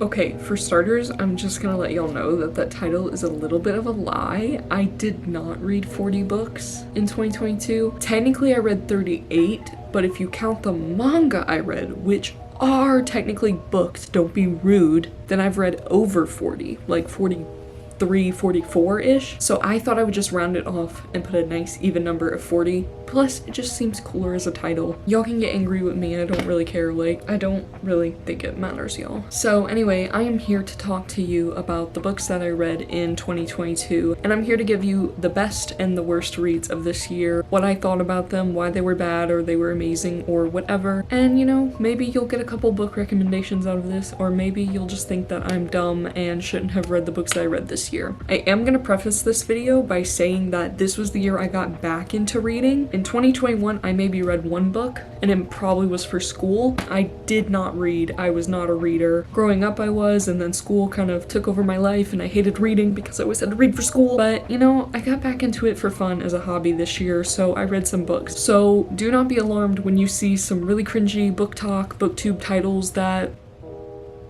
Okay, for starters, I'm just gonna let y'all know that that title is a little bit of a lie. I did not read 40 books in 2022. Technically, I read 38, but if you count the manga I read, which are technically books, don't be rude, then I've read over 40, like 43, 44-ish. So I thought I would just round it off and put a nice even number of 40. Plus, it just seems cooler as a title. Y'all can get angry with me, I don't really care. Like, I don't really think it matters, y'all. So anyway, I am here to talk to you about the books that I read in 2022, and I'm here to give you the best and the worst reads of this year, what I thought about them, why they were bad or they were amazing or whatever. And you know, maybe you'll get a couple book recommendations out of this, or maybe you'll just think that I'm dumb and shouldn't have read the books that I read this year. I am gonna preface this video by saying that this was the year I got back into reading. In 2021, I maybe read one book, and it probably was for school. I did not read. I was not a reader. Growing up I was, and then school kind of took over my life, and I hated reading because I always had to read for school. But, you know, I got back into it for fun as a hobby this year, so I read some books. So do not be alarmed when you see some really cringy book talk, booktube titles that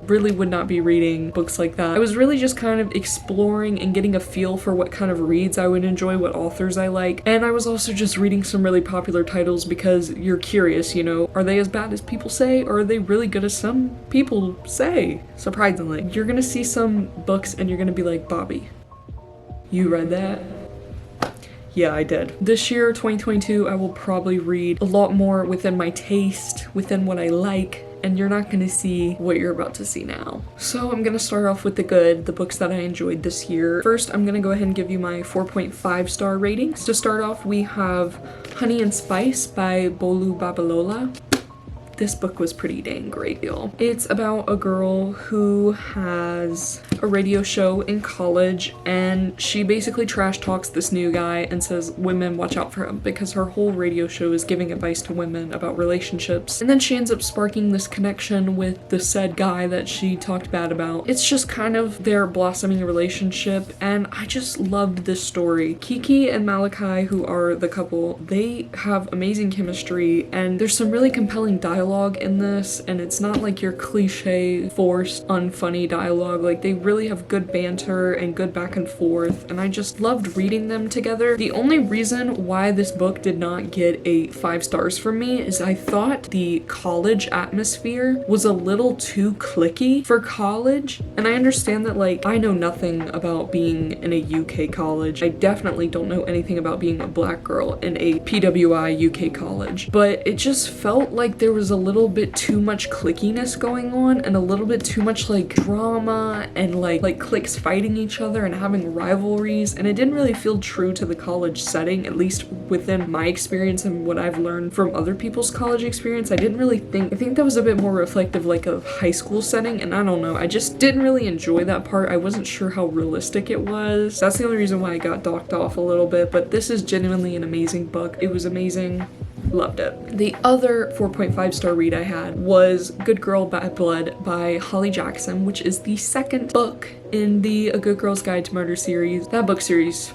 really would not be reading books like that. I was really just kind of exploring and getting a feel for what kind of reads I would enjoy, what authors I like, and I was also just reading some really popular titles because you're curious, you know, are they as bad as people say, or are they really good as some people say? Surprisingly. You're gonna see some books and you're gonna be like, Bobby, you read that? Yeah, I did. This year, 2022, I will probably read a lot more within my taste, within what I like, and you're not gonna see what you're about to see now. So I'm gonna start off with the good, the books that I enjoyed this year. First, I'm gonna go ahead and give you my 4.5 star ratings. To start off, we have Honey and Spice by Bolu Babalola. This book was pretty dang great, y'all. It's about a girl who has a radio show in college, and she basically trash talks this new guy and says women watch out for him because her whole radio show is giving advice to women about relationships. And then she ends up sparking this connection with the said guy that she talked bad about. It's just kind of their blossoming relationship, and I just loved this story. Kiki and Malachi, who are the couple, they have amazing chemistry, and there's some really compelling dialogue in this, and it's not like your cliche, forced, unfunny dialogue. Like, they really have good banter and good back and forth, and I just loved reading them together. The only reason why this book did not get a 5 stars from me is I thought the college atmosphere was a little too cliquey for college, and I understand that, like, I know nothing about being in a UK college. I definitely don't know anything about being a black girl in a PWI UK college, but it just felt like there was a little bit too much clickiness going on, and a little bit too much like drama and like cliques fighting each other and having rivalries, and it didn't really feel true to the college setting, at least within my experience and what I've learned from other people's college experience. I think that was a bit more reflective like of high school setting, and I don't know, I just didn't really enjoy that part. I wasn't sure how realistic it was. That's the only reason why I got docked off a little bit, but this is genuinely an amazing book. It was amazing. Loved it. The other 4.5 star read I had was Good Girl Bad Blood by Holly Jackson, which is the second book in the A Good Girl's Guide to Murder series. That book series,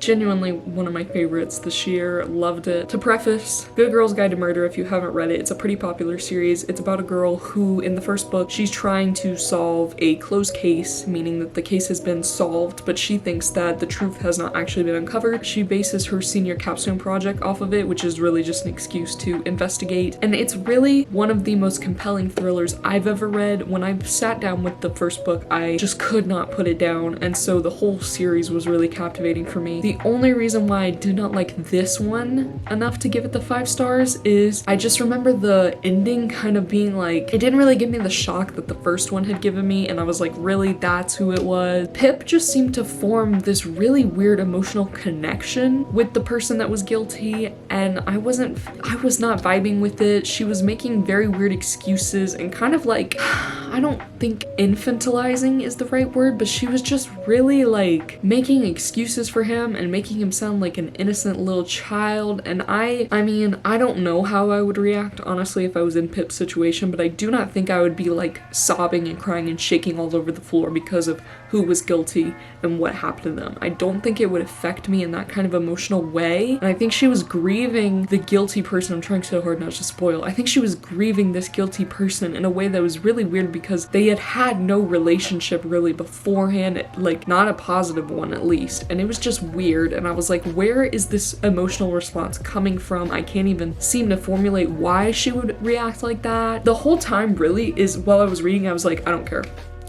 genuinely one of my favorites this year. Loved it. To preface, Good Girl's Guide to Murder, if you haven't read it, it's a pretty popular series. It's about a girl who, in the first book, she's trying to solve a closed case, meaning that the case has been solved, but she thinks that the truth has not actually been uncovered. She bases her senior capstone project off of it, which is really just an excuse to investigate. And it's really one of the most compelling thrillers I've ever read. When I sat down with the first book, I just could not put it down, and so the whole series was really captivating for me. The only reason why I did not like this one enough to give it the 5 stars is I just remember the ending kind of being like, it didn't really give me the shock that the first one had given me, and I was like, really, that's who it was? Pip just seemed to form this really weird emotional connection with the person that was guilty, and I was not vibing with it. She was making very weird excuses and kind of like, I don't think infantilizing is the right word, but she was just really like making excuses for him and making him sound like an innocent little child. And I mean, I don't know how I would react honestly if I was in Pip's situation, but I do not think I would be like sobbing and crying and shaking all over the floor because of who was guilty and what happened to them. I don't think it would affect me in that kind of emotional way. And I think she was grieving the guilty person. I'm trying so hard not to spoil. I think she was grieving this guilty person in a way that was really weird because they had had no relationship really beforehand, like not a positive one at least, and it was just weird. And I was like, where is this emotional response coming from? I can't even seem to formulate why she would react like that. The whole time really is, while I was reading, I was like, I don't care.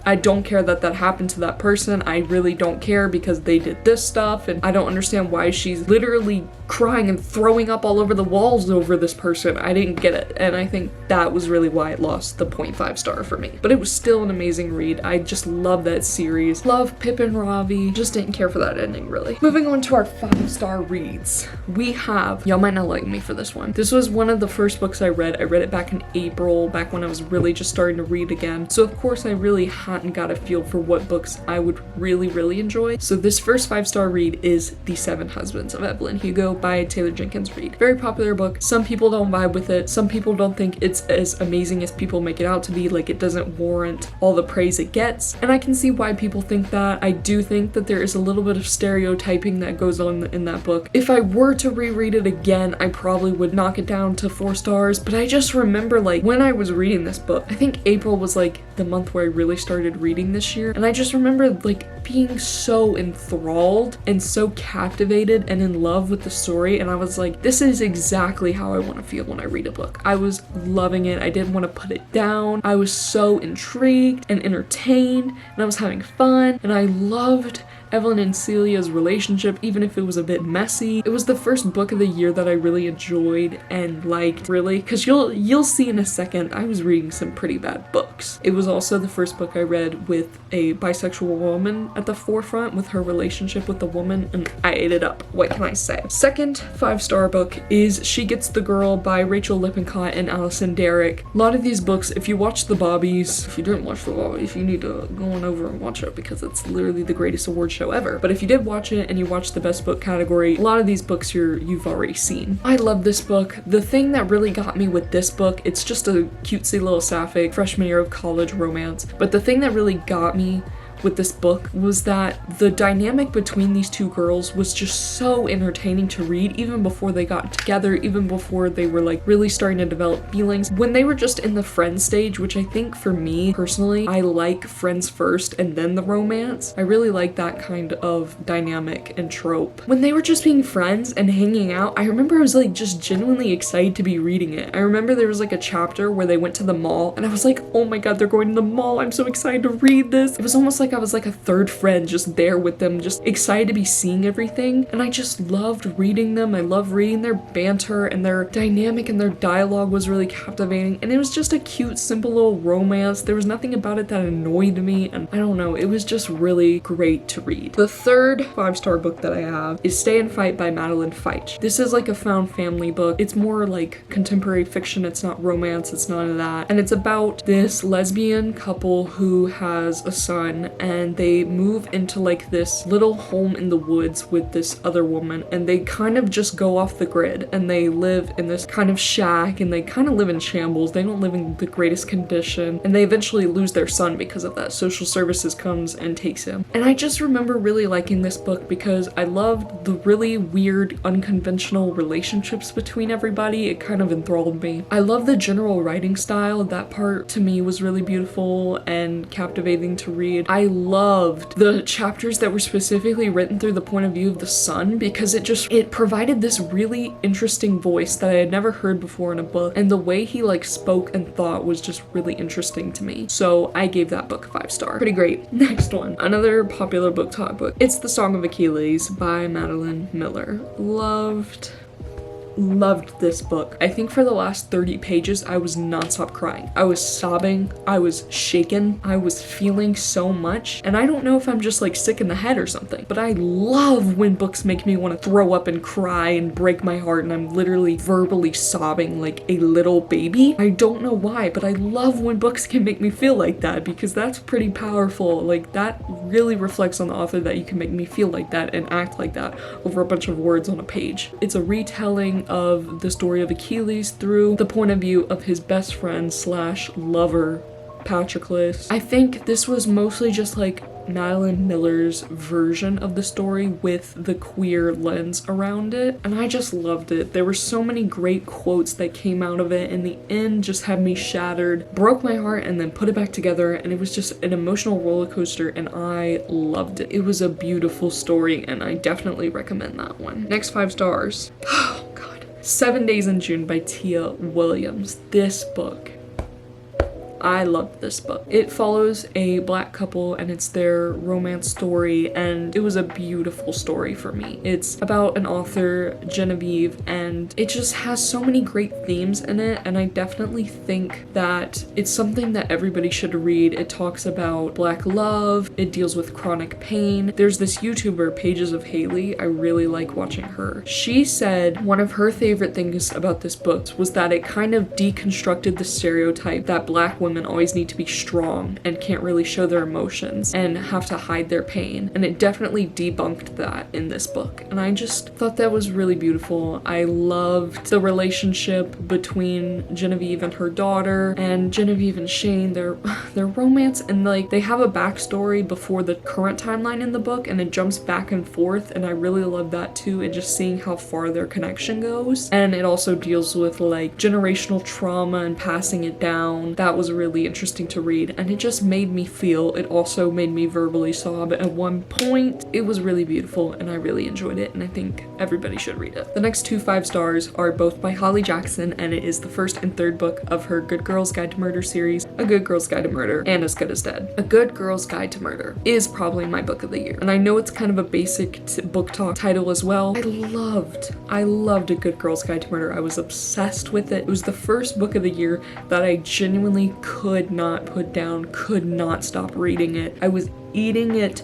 I don't care that that happened to that person. I really don't care because they did this stuff, and I don't understand why she's literally crying and throwing up all over the walls over this person. I didn't get it, and I think that was really why it lost the 0.5 star for me. But it was still an amazing read. I just love that series. Love Pip and Ravi. Just didn't care for that ending, really. Moving on to our 5-star reads. We have, y'all might not like me for this one. This was one of the first books I read. I read it back in April, back when I was really just starting to read again. So of course I really hadn't got a feel for what books I would really enjoy. So this first 5-star read is The 7 Husbands of Evelyn Hugo by Taylor Jenkins Reid. Very popular book. Some people don't vibe with it. Some people don't think it's as amazing as people make it out to be. Like, it doesn't warrant all the praise it gets. And I can see why people think that. I do think that there is a little bit of stereotyping that goes on in that book. If I were to reread it again, I probably would knock it down to 4 stars. But I just remember, like, when I was reading this book, I think April was like the month where I really started reading this year. And I just remember like being so enthralled and so captivated and in love with the story. And I was like, this is exactly how I want to feel when I read a book. I was loving it. I didn't want to put it down. I was so intrigued and entertained, and I was having fun, and I loved Evelyn and Celia's relationship, even if it was a bit messy. It was the first book of the year that I really enjoyed and liked, really, because you'll see in a second, I was reading some pretty bad books. It was also the first book I read with a bisexual woman at the forefront, with her relationship with the woman, and I ate it up. What can I say? Second 5-star book is She Gets the Girl by Rachel Lippincott and Allison Derrick. A lot of these books, if you watch the Bobbies, if you didn't watch the Bobbies, you need to go on over and watch it, because it's literally the greatest award show ever. But if you did watch it and you watched the best book category, a lot of these books you've already seen. I love this book. The thing that really got me with this book, it's just a cutesy little sapphic freshman year of college romance, but the thing that really got me with this book was that the dynamic between these two girls was just so entertaining to read, even before they got together, even before they were like really starting to develop feelings. When they were just in the friend stage, which I think for me personally, I like friends first and then the romance. I really like that kind of dynamic and trope. When they were just being friends and hanging out, I remember I was like just genuinely excited to be reading it. I remember there was like a chapter where they went to the mall, and I was like, oh my god, they're going to the mall. I'm so excited to read this. It was almost like I was like a third friend just there with them, just excited to be seeing everything. And I just loved reading them. I love reading their banter, and their dynamic and their dialogue was really captivating. And it was just a cute, simple little romance. There was nothing about it that annoyed me, and I don't know, it was just really great to read. The third 5-star book that I have is Stay and Fight by Madeline Feich. This is like a found family book. It's more like contemporary fiction. It's not romance. It's none of that. And it's about this lesbian couple who has a son, and they move into like this little home in the woods with this other woman, and they kind of just go off the grid, and they live in this kind of shack, and they kind of live in shambles. They don't live in the greatest condition, and they eventually lose their son because of that. Social services comes and takes him. And I just remember really liking this book because I loved the really weird, unconventional relationships between everybody. It kind of enthralled me. I love the general writing style. That part to me was really beautiful and captivating to read. I loved the chapters that were specifically written through the point of view of the son, because it provided this really interesting voice that I had never heard before in a book, and the way he like spoke and thought was just really interesting to me. So I gave that book a 5-star. Pretty great. Next one, another popular book talk book. It's The Song of Achilles by Madeline Miller. Loved this book. I think for the last 30 pages, I was nonstop crying. I was sobbing. I was shaken. I was feeling so much. And I don't know if I'm just like sick in the head or something, but I love when books make me want to throw up and cry and break my heart, and I'm literally verbally sobbing like a little baby. I don't know why, but I love when books can make me feel like that, because that's pretty powerful. Like, that really reflects on the author, that you can make me feel like that and act like that over a bunch of words on a page. It's a retelling of the story of Achilles through the point of view of his best friend slash lover, Patroclus. I think this was mostly just like Madeline Miller's version of the story with the queer lens around it, and I just loved it. There were so many great quotes that came out of it, and the end just had me shattered, broke my heart, and then put it back together, and it was just an emotional roller coaster, and I loved it. It was a beautiful story, and I definitely recommend that one. Next 5 stars. Oh god. 7 Days in June by Tia Williams. This book, I loved this book. It follows a black couple and it's their romance story, and it was a beautiful story for me. It's about an author, Genevieve, and it just has so many great themes in it, and I definitely think that it's something that everybody should read. It talks about black love, it deals with chronic pain. There's this YouTuber, Pages of Haley, I really like watching her. She said one of her favorite things about this book was that it kind of deconstructed the stereotype that black women always need to be strong and can't really show their emotions and have to hide their pain, and it definitely debunked that in this book, and I just thought that was really beautiful. I loved the relationship between Genevieve and her daughter, and Genevieve and Shane, their romance, and like they have a backstory before the current timeline in the book, and it jumps back and forth, and I really love that too, and just seeing how far their connection goes. And it also deals with like generational trauma and passing it down. That was really interesting to read, and it just made me feel. It also made me verbally sob at one point. It was really beautiful, and I really enjoyed it, and I think everybody should read it. The next 2 5 stars are both by Holly Jackson, and it is the first and third book of her Good Girl's Guide to Murder series, A Good Girl's Guide to Murder, and As Good as Dead. A Good Girl's Guide to Murder is probably my book of the year, and I know it's kind of a basic book talk title as well. I loved A Good Girl's Guide to Murder. I was obsessed with it. It was the first book of the year that I genuinely could not put down, could not stop reading it. I was eating it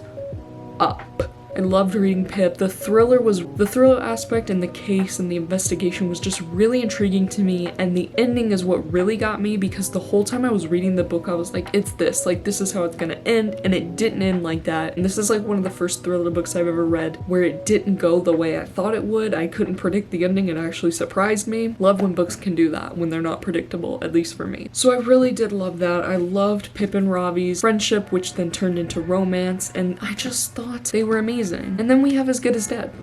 up. I loved reading Pip. The thriller aspect and the case and the investigation was just really intriguing to me, and the ending is what really got me, because the whole time I was reading the book I was like, it's this, like this is how it's gonna end, and it didn't end like that. And this is like one of the first thriller books I've ever read where it didn't go the way I thought it would. I couldn't predict the ending. It actually surprised me. Love when books can do that, when they're not predictable, at least for me. So I really did love that. I loved Pip and Ravi's friendship, which then turned into romance, and I just thought they were amazing. And then we have As Good as Dead.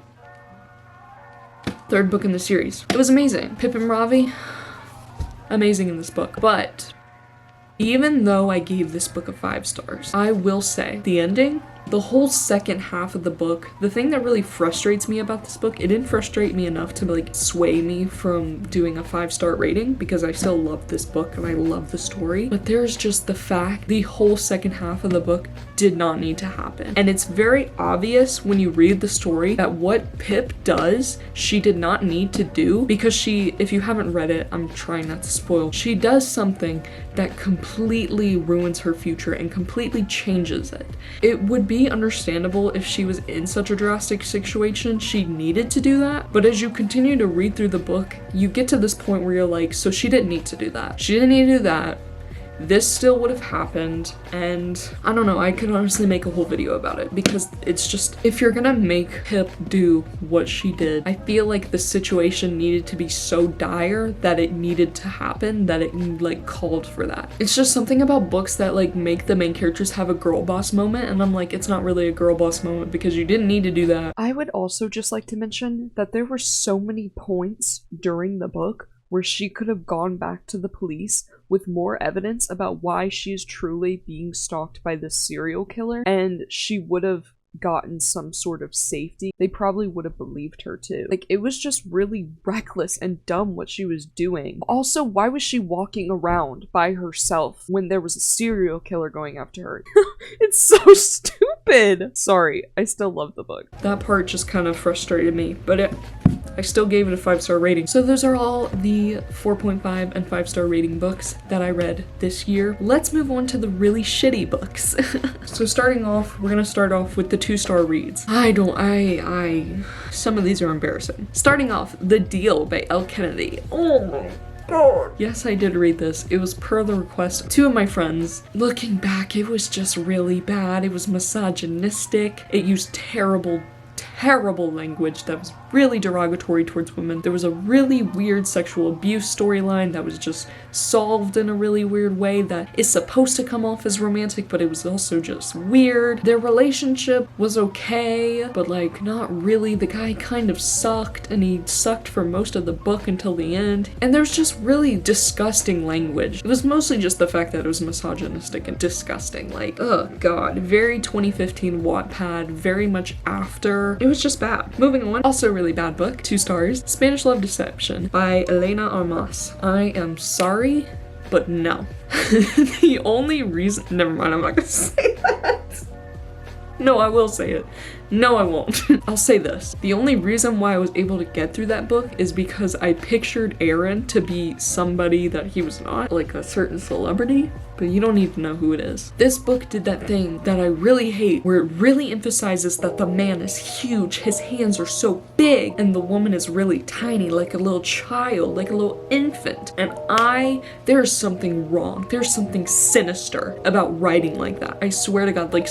Third book in the series. It was amazing. Pip and Ravi, amazing in this book. But even though I gave this book a 5 stars, I will say the ending, the whole second half of the book, the thing that really frustrates me about this book, it didn't frustrate me enough to like sway me from doing a 5-star rating, because I still love this book and I love the story, but there's just the fact the whole second half of the book did not need to happen. And it's very obvious when you read the story that what Pip does, she did not need to do, because she, if you haven't read it, I'm trying not to spoil, she does something that completely ruins her future and completely changes it. It would be understandable if she was in such a drastic situation, she needed to do that, but as you continue to read through the book, you get to this point where you're like, so she didn't need to do that. She didn't need to do that. This still would have happened, and I don't know, I could honestly make a whole video about it, because it's just, if you're gonna make Pip do what she did, I feel like the situation needed to be so dire that it needed to happen, that it like called for that. It's just something about books that like make the main characters have a girl boss moment, and I'm like, it's not really a girl boss moment because you didn't need to do that. I would also just like to mention that there were so many points during the book where she could have gone back to the police with more evidence about why she's truly being stalked by this serial killer, and she would have gotten some sort of safety. They probably would have believed her too. Like, it was just really reckless and dumb what she was doing. Also, why was she walking around by herself when there was a serial killer going after her? It's so stupid! Sorry, I still love the book. That part just kind of frustrated me, but I still gave it a 5-star rating. So those are all the 4.5 and 5-star rating books that I read this year. Let's move on to the really shitty books. So starting off, we're gonna start off with the 2-star reads. Some of these are embarrassing. Starting off, The Deal by Elle Kennedy. Oh my God. Yes, I did read this. It was per the request of 2 of my friends. Looking back, it was just really bad. It was misogynistic. It used terrible language that was really derogatory towards women. There was a really weird sexual abuse storyline that was just solved in a really weird way that is supposed to come off as romantic, but it was also just weird. Their relationship was okay, but like not really. The guy kind of sucked, and he sucked for most of the book until the end. And there's just really disgusting language. It was mostly just the fact that it was misogynistic and disgusting. Like, oh god, very 2015 Wattpad, very much after. It was just bad. Moving on, also a really bad book, 2 stars, Spanish Love Deception by Elena Armas. I am sorry, but no. The only reason, never mind, I'm not gonna say that. No, I will say it. No, I won't. I'll say this. The only reason why I was able to get through that book is because I pictured Aaron to be somebody that he was not, like a certain celebrity, but you don't need to know who it is. This book did that thing that I really hate, where it really emphasizes that the man is huge, his hands are so big, and the woman is really tiny, like a little child, like a little infant. And there's something wrong. There's something sinister about writing like that. I swear to God, like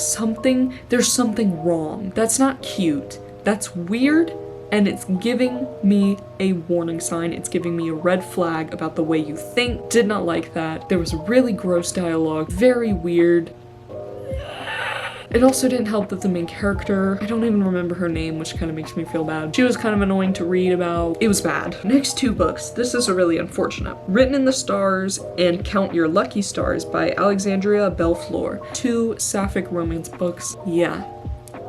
there's something wrong. That's not cute. That's weird, and it's giving me a warning sign. It's giving me a red flag about the way you think. Did not like that. There was really gross dialogue, very weird. It also didn't help that the main character, I don't even remember her name, which kind of makes me feel bad. She was kind of annoying to read about. It was bad. Next 2 books. This is really unfortunate. Written in the Stars and Count Your Lucky Stars by Alexandria Belfleur. 2 sapphic romance books. Yeah.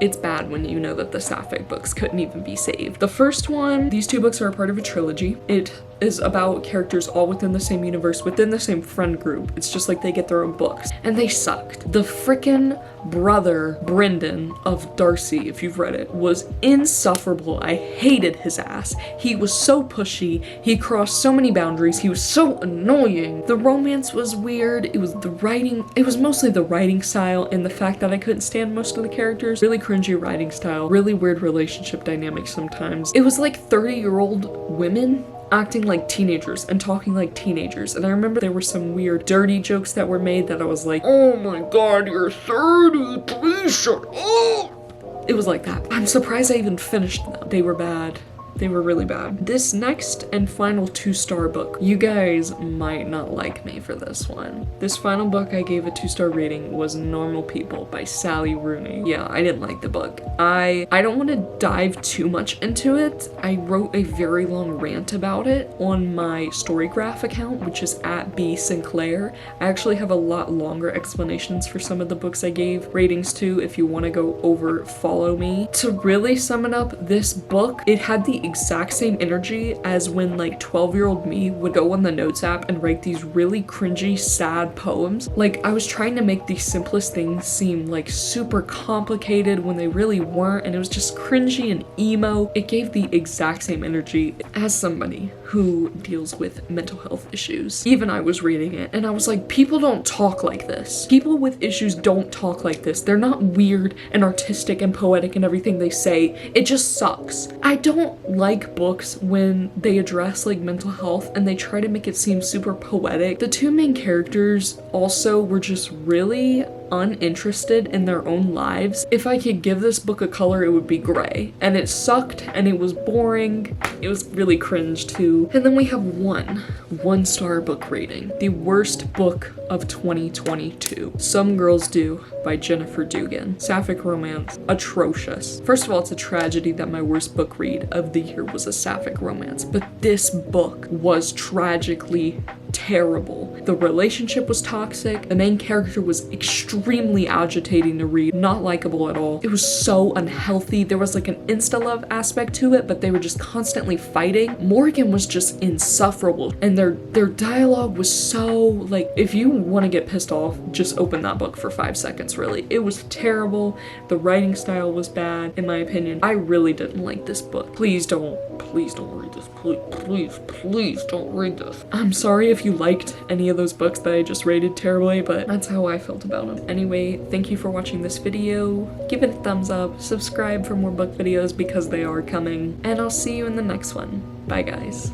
It's bad when you know that the sapphic books couldn't even be saved. The first one, these 2 books are a part of a trilogy. It is about characters all within the same universe, within the same friend group. It's just like they get their own books. And they sucked. The frickin' brother, Brendan, of Darcy, if you've read it, was insufferable. I hated his ass. He was so pushy. He crossed so many boundaries. He was so annoying. The romance was weird. It was mostly the writing style and the fact that I couldn't stand most of the characters. Really cringy writing style. Really weird relationship dynamics sometimes. It was like 30-year-old women acting like teenagers and talking like teenagers, and I remember there were some weird dirty jokes that were made that I was like, oh my god, you're 30, please shut up. It was like that. I'm surprised I even finished them. They were bad. They were really bad. This next and final 2-star book, you guys might not like me for this one. This final book I gave a 2-star rating was Normal People by Sally Rooney. Yeah, I didn't like the book. I don't want to dive too much into it. I wrote a very long rant about it on my storygraph account, which is @bsinclair. I actually have a lot longer explanations for some of the books I gave ratings to. If you want to go over, follow me. To really sum it up, this book, it had the exact same energy as when like 12-year-old me would go on the notes app and write these really cringy, sad poems. Like, I was trying to make the simplest things seem like super complicated when they really weren't, and it was just cringy and emo. It gave the exact same energy as somebody who deals with mental health issues. Even I was reading it and I was like, people don't talk like this. People with issues don't talk like this. They're not weird and artistic and poetic and everything they say. It just sucks. I don't like books when they address like mental health and they try to make it seem super poetic. The 2 main characters also were just really uninterested in their own lives. If I could give this book a color, it would be gray. And it sucked and it was boring. It was really cringe too. And then we have 1-star book rating. The worst book of 2022. Some Girls Do by Jennifer Dugan. Sapphic romance. Atrocious. First of all, it's a tragedy that my worst book read of the year was a sapphic romance, but this book was tragically terrible. The relationship was toxic. The main character was extremely agitating to read, not likable at all. It was so unhealthy. There was like an insta-love aspect to it, but they were just constantly fighting. Morgan was just insufferable, and their dialogue was so like, if you want to get pissed off, just open that book for 5 seconds, really. It was terrible. The writing style was bad, in my opinion. I really didn't like this book. Please don't read this. Please don't read this. I'm sorry if you liked any of those books that I just rated terribly, but that's how I felt about them. Anyway, thank you for watching this video. Give it a thumbs up, subscribe for more book videos because they are coming, and I'll see you in the next one. Bye guys.